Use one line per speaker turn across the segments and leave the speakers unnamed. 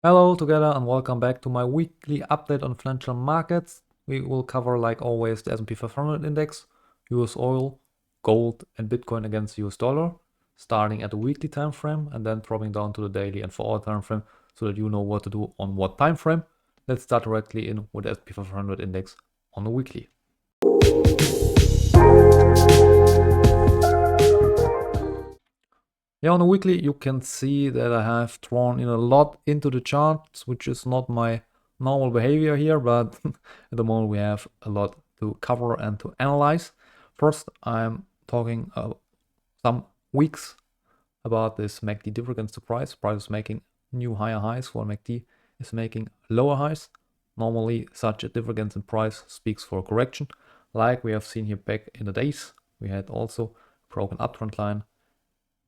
Hello together and welcome back to my weekly update on financial markets. We will cover, like always, the S&P 500 index, US oil, gold and Bitcoin against US dollar, starting at the weekly time frame and then dropping down to the daily and 4-hour time frame so that you know what to do on what time frame. Let's start directly in with the S&P 500 index on the weekly. Yeah, on the weekly, you can see that I have drawn in a lot into the charts, which is not my normal behavior here, but at the moment we have a lot to cover and to analyze. First, I'm talking some weeks about this MACD divergence to price. Price is making new higher highs while MACD is making lower highs. Normally, such a divergence in price speaks for a correction, like we have seen here back in the days. We had also broken uptrend line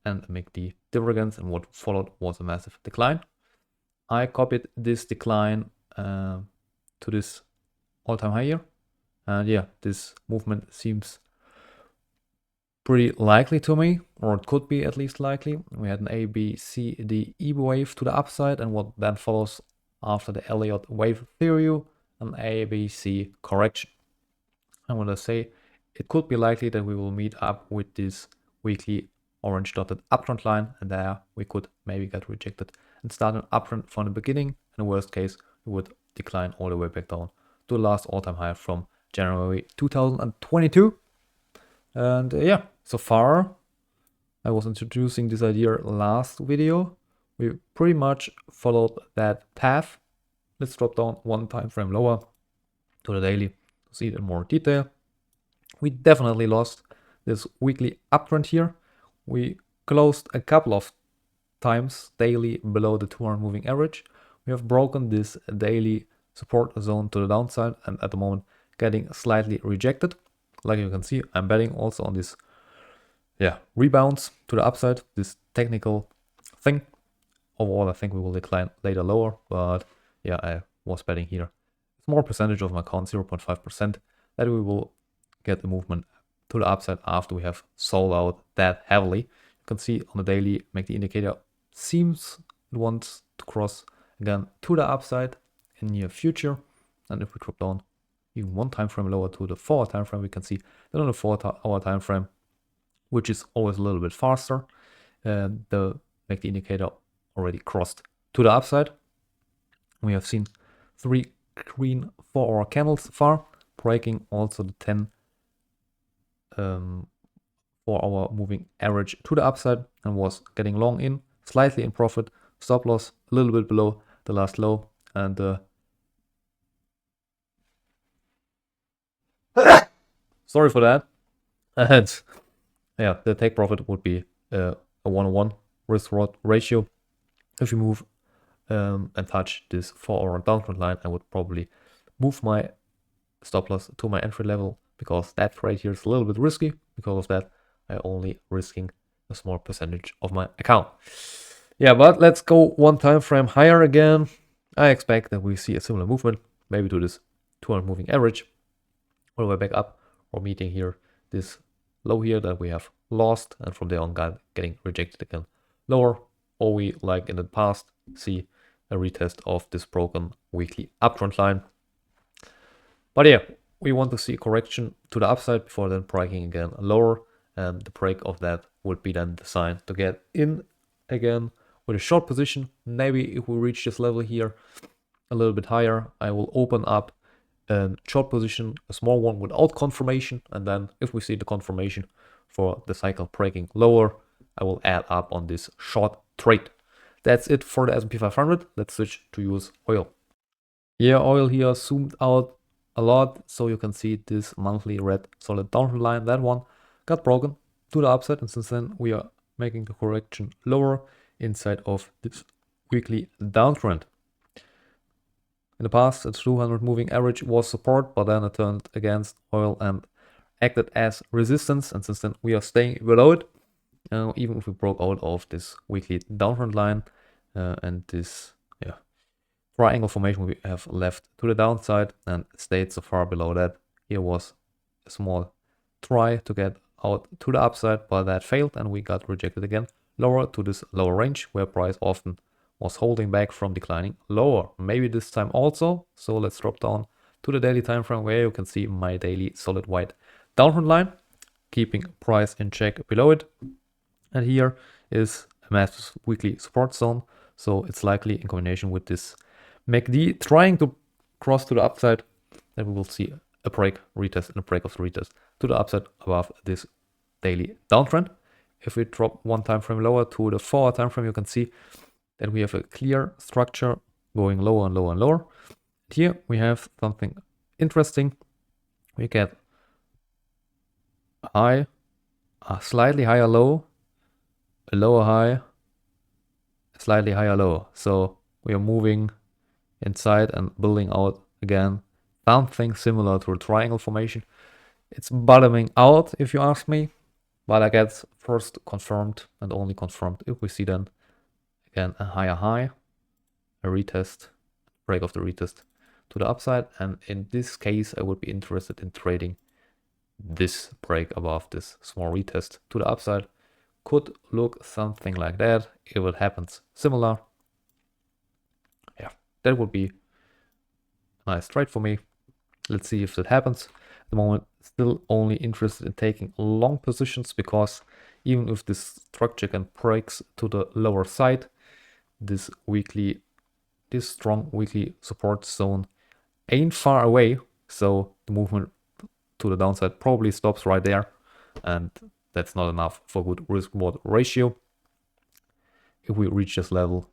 and a MACD divergence, and what followed was a massive decline. I copied this decline to this all-time high here, and yeah, this movement seems pretty likely to me, or it could be at least likely. We had an A, B, C, D, E wave to the upside, and what then follows after the Elliott wave theory, an A, B, C correction. And when I say it could be likely that we will meet up with this weekly orange dotted uptrend line, and there we could maybe get rejected and start an uptrend from the beginning. In the worst case, we would decline all the way back down to the last all-time high from January 2022. And yeah, so far I was introducing this idea last video. We pretty much followed that path. Let's drop down one time frame lower to the daily to see it in more detail. We definitely lost this weekly uptrend here. We closed a couple of times daily below the 200 moving average. We have broken this daily support zone to the downside and at the moment getting slightly rejected. Like you can see, I'm betting also on this rebounds to the upside, this technical thing. Overall, I think we will decline later lower, but yeah, I was betting here. It's more percentage of my account, 0.5%, that we will get the movement to the upside after we have sold out that heavily. You can see on the daily, MACD indicator seems it wants to cross again to the upside in near future. And if we drop down even one time frame lower to the 4-hour time frame, we can see that on the 4-hour time frame, which is always a little bit faster, the MACD indicator already crossed to the upside. We have seen 3 green 4-hour candles so far, breaking also the 10 4-hour moving average to the upside and was getting long in, slightly in profit, stop loss a little bit below the last low, and sorry for that. And yeah, the take profit would be a 1-on-1 risk reward ratio. If you move and touch this 4-hour downtrend line, I would probably move my stop loss to my entry level, because that trade here is a little bit risky. Because of that, I'm only risking a small percentage of my account. Yeah, but let's go one time frame higher again. I expect that we see a similar movement, maybe to this 200 moving average, all the way back up, or meeting here this low here that we have lost, and from there on getting rejected again lower, or we, like in the past, see a retest of this broken weekly uptrend line. But yeah, we want to see a correction to the upside before then breaking again lower, and the break of that would be then the sign to get in again with a short position. Maybe if we reach this level here a little bit higher, I will open up a short position, a small one without confirmation, and then if we see the confirmation for the cycle breaking lower, I will add up on this short trade. That's it for the S&P 500. Let's switch to US oil. Yeah, oil here zoomed out a lot, so you can see this monthly red solid downtrend line. That one got broken to the upside, and since then we are making the correction lower inside of this weekly downtrend. In the past, the 200 moving average was support, but then it turned against oil and acted as resistance, and since then we are staying below it. Even if we broke out of this weekly downtrend line and this triangle formation we have left to the downside and stayed so far below that. Here was a small try to get out to the upside, but that failed and we got rejected again lower to this lower range where price often was holding back from declining lower. Maybe this time also. So let's drop down to the daily time frame where you can see my daily solid white downtrend line, keeping price in check below it. And here is a massive weekly support zone. So it's likely in combination with this MACD trying to cross to the upside that we will see a break, retest, and a break of the retest to the upside above this daily downtrend. If we drop one time frame lower to the 4-hour time frame, you can see that we have a clear structure going lower and lower and lower. Here we have something interesting. We get a high, a slightly higher low, a lower high, a slightly higher low. So we are moving inside and building out again something similar to a triangle formation. It's bottoming out if you ask me, but I get first confirmed and only confirmed if we see then again a higher high, a retest, break of the retest to the upside. And in this case, I would be interested in trading this break above this small retest to the upside. Could look something like that if it happens similar. Yeah, that would be a nice trade for me. Let's see if that happens. At the moment, still only interested in taking long positions, because even if this structure can breaks to the lower side, this strong weekly support zone ain't far away. So the movement to the downside probably stops right there, and that's not enough for good risk reward ratio. If we reach this level,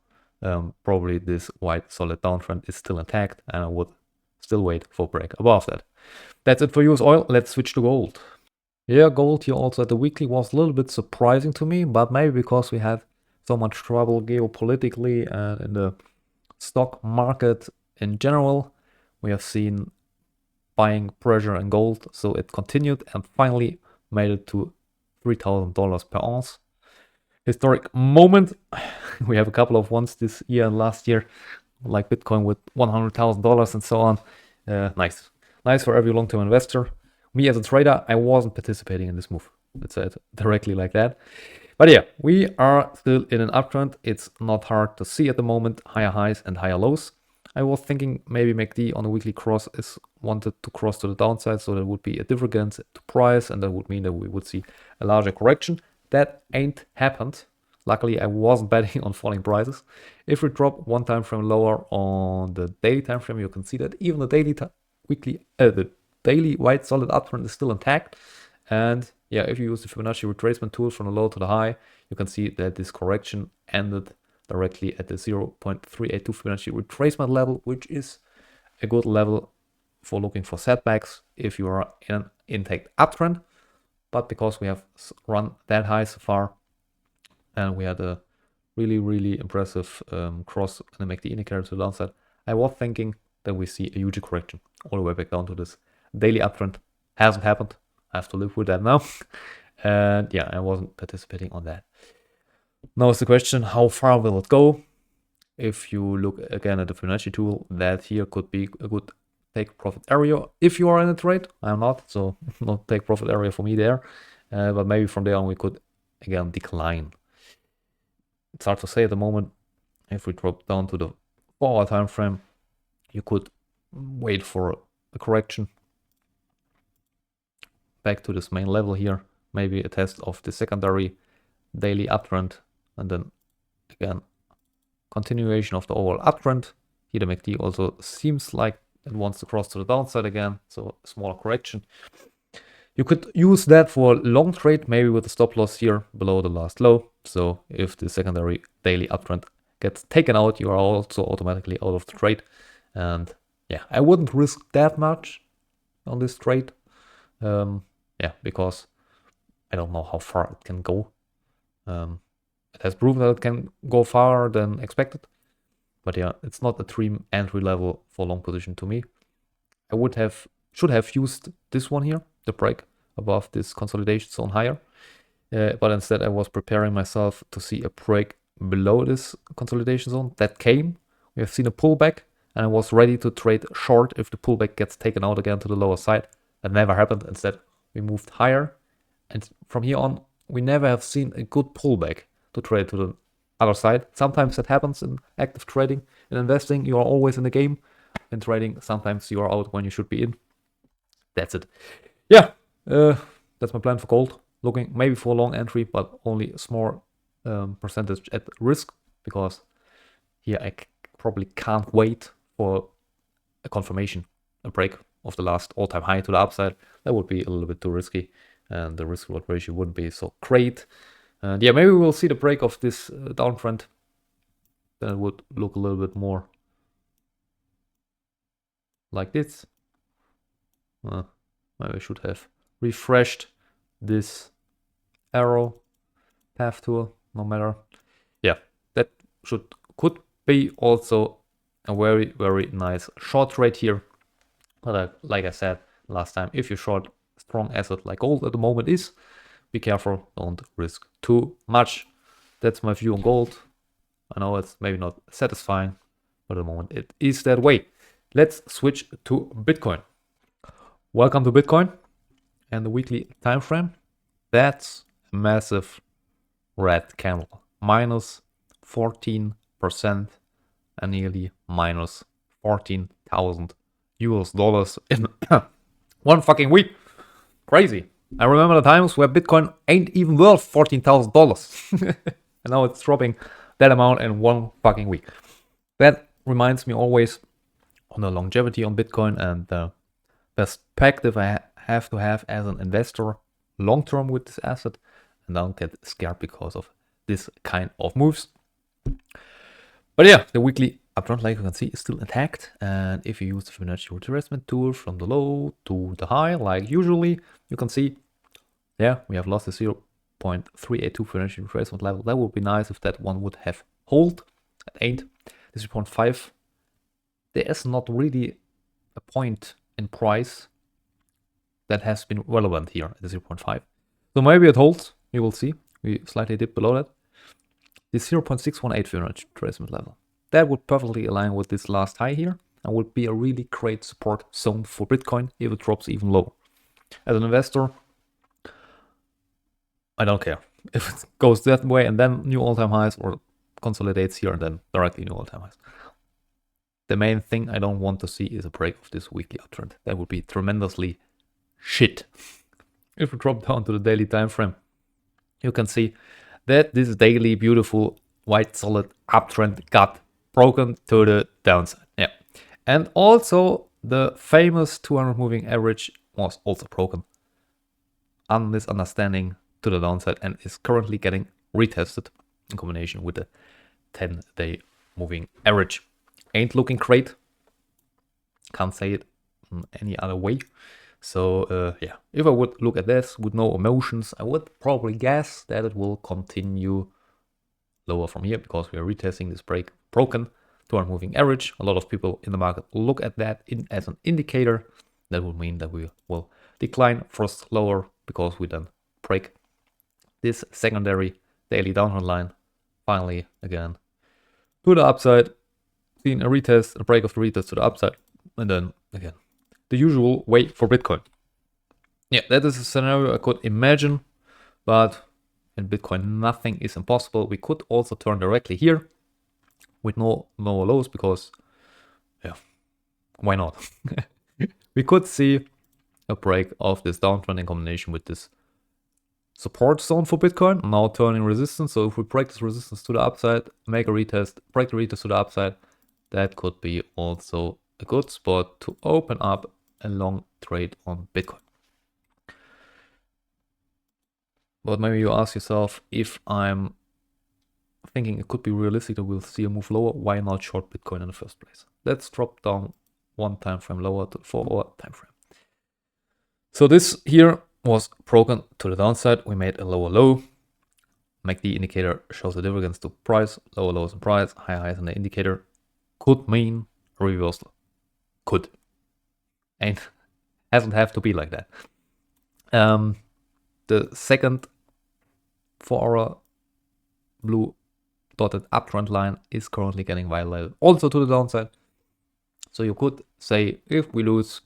probably this white solid downtrend is still intact, and I would still wait for break above that. That's it for US oil. Let's switch to gold. Yeah, gold here also at the weekly was a little bit surprising to me, but maybe because we had so much trouble geopolitically and in the stock market in general, we have seen buying pressure in gold. So it continued and finally made it to $3,000 per ounce. Historic moment. We have a couple of ones this year and last year, like Bitcoin with $100,000 and so on. Nice for every long-term investor. Me as a trader, I wasn't participating in this move. Let's say it directly like that. But yeah, we are still in an uptrend. It's not hard to see at the moment, higher highs and higher lows. I was thinking maybe MACD on a weekly cross is wanted to cross to the downside, so there would be a divergence to price, and that would mean that we would see a larger correction. That ain't happened. Luckily, I wasn't betting on falling prices. If we drop one time frame lower on the daily time frame, you can see that even the the daily white solid uptrend is still intact. And yeah, if you use the Fibonacci retracement tool from the low to the high, you can see that this correction ended directly at the 0.382 Fibonacci retracement level, which is a good level for looking for setbacks if you are in an intact uptrend. But because we have run that high so far, and we had a really impressive cross and a MACD indicator to the downside, I was thinking that we see a huge correction all the way back down to this daily uptrend. Hasn't happened. I have to live with that now. And yeah, I wasn't participating on that. Now is the question, how far will it go? If you look again at the Fibonacci tool, that here could be a good take profit area if you are in a trade. I'm not, so not take profit area for me there. But maybe from there on we could again decline. It's hard to say at the moment. If we drop down to the 4-hour time frame, you could wait for a correction back to this main level here, maybe a test of the secondary daily uptrend, and then again continuation of the overall uptrend. Here the MACD also seems like it wants to cross to the downside again, so a smaller correction. You could use that for a long trade, maybe with a stop loss here below the last low. So if the secondary daily uptrend gets taken out, you are also automatically out of the trade. And yeah, I wouldn't risk that much on this trade. Yeah, because I don't know how far it can go. It has proven that it can go farther than expected. But yeah, it's not a dream entry level for long position to me. I should have used this one here, the break above this consolidation zone higher. But instead I was preparing myself to see a break below this consolidation zone. That came. We have seen a pullback, and I was ready to trade short if the pullback gets taken out again to the lower side. That never happened. Instead, we moved higher. And from here on, we never have seen a good pullback to trade to the other side. Sometimes that happens in active trading. In investing, you are always in the game. In trading, sometimes you are out when you should be in. That's it. Yeah, that's my plan for gold. Looking maybe for a long entry, but only a small percentage at risk, because here I probably can't wait for a confirmation, a break of the last all-time high to the upside. That would be a little bit too risky, and the risk-reward ratio wouldn't be so great. And yeah, maybe we'll see the break of this downtrend. Then it would look a little bit more like this. Maybe I should have refreshed this arrow path tool, no matter. Yeah, that could be also a very, very nice short trade here. But like I said last time, if you short a strong asset like gold at the moment is, be careful, don't risk too much. That's my view on gold. I know it's maybe not satisfying, but at the moment it is that way. Let's switch to Bitcoin. Welcome to Bitcoin and the weekly time frame. That's a massive red candle, minus 14% and nearly minus 14,000 US dollars in one fucking week. Crazy. I remember the times where Bitcoin ain't even worth $14,000. And now it's dropping that amount in one fucking week. That reminds me always on the longevity on Bitcoin and the perspective I have to have as an investor long term with this asset, and don't get scared because of this kind of moves. But yeah, the weekly uptrend, like you can see, is still intact. And if you use the Fibonacci retracement tool from the low to the high, like usually, you can see, yeah, we have lost the 0.382 Fibonacci retracement level. That would be nice if that one would have hold. It ain't. The 0.5. There is not really a point in price that has been relevant here at the 0.5. So maybe it holds. We will see. We slightly dip below that. The 0.618 Fibonacci retracement level. That would perfectly align with this last high here and would be a really great support zone for Bitcoin if it drops even lower. As an investor, I don't care if it goes that way and then new all-time highs, or consolidates here and then directly new all-time highs. The main thing I don't want to see is a break of this weekly uptrend. That would be tremendously shit. If we drop down to the daily time frame, you can see that this daily beautiful white solid uptrend got broken to the downside. Yeah, and also the famous 200 moving average was also broken on this understanding to the downside and is currently getting retested in combination with the 10-day moving average. Ain't looking great. Can't say it in any other way. So yeah, if I would look at this with no emotions, I would probably guess that it will continue lower from here because we are retesting this broken 200 moving average. A lot of people in the market look at that as an indicator. That would mean that we will decline first lower because we then break this secondary daily downtrend line. Finally, again, to the upside, seeing a retest, a break of the retest to the upside, and then again, the usual way for Bitcoin. Yeah, that is a scenario I could imagine, but in Bitcoin, nothing is impossible. We could also turn directly here with no lows because, yeah, why not? We could see a break of this downtrend in combination with this support zone for Bitcoin, now turning resistance. So if we break this resistance to the upside, make a retest, break the retest to the upside, that could be also a good spot to open up a long trade on Bitcoin. But maybe you ask yourself, if I'm thinking it could be realistic that we'll see a move lower, why not short Bitcoin in the first place? Let's drop down one time frame lower to the 4-hour time frame. So this here was broken to the downside. We made a lower low. MACD indicator shows the divergence to price, lower lows in price, higher highs in the indicator. Could mean a reversal. Could. And hasn't have to be like that. The second 4-hour blue dotted uptrend line is currently getting violated also to the downside. So you could say if we lose,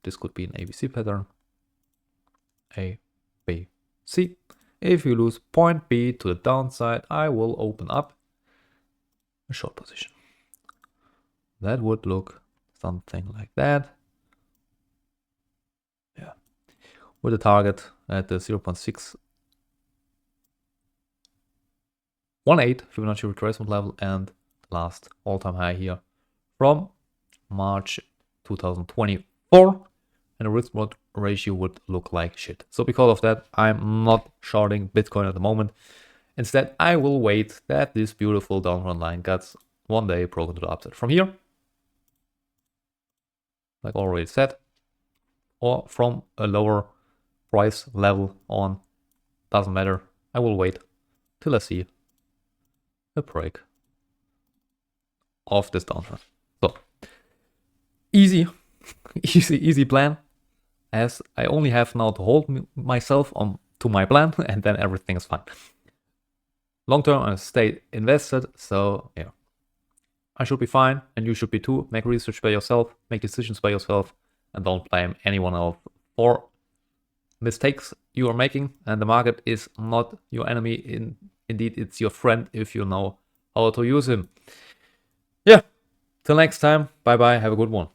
this could be an ABC pattern. A, B, C. If you lose point B to the downside, I will open up a short position. That would look something like that. Yeah. With a target at the 0.618 Fibonacci retracement level and last all-time high here from March 2024. And the risk-reward ratio would look like shit. So because of that, I'm not shorting Bitcoin at the moment. Instead, I will wait that this beautiful downtrend line gets one day broken to the upside from here, like already said, or from a lower price level on, doesn't matter. I will wait till I see a break of this downtrend. So easy, easy plan, as I only have now to hold myself on to my plan, and then everything is fine. Long term, I stay invested, so yeah, I should be fine, and you should be too. Make research by yourself, make decisions by yourself, and don't blame anyone else for mistakes you are making. And the market is not your enemy. Indeed, it's your friend if you know how to use him. Yeah, till next time, bye bye, have a good one.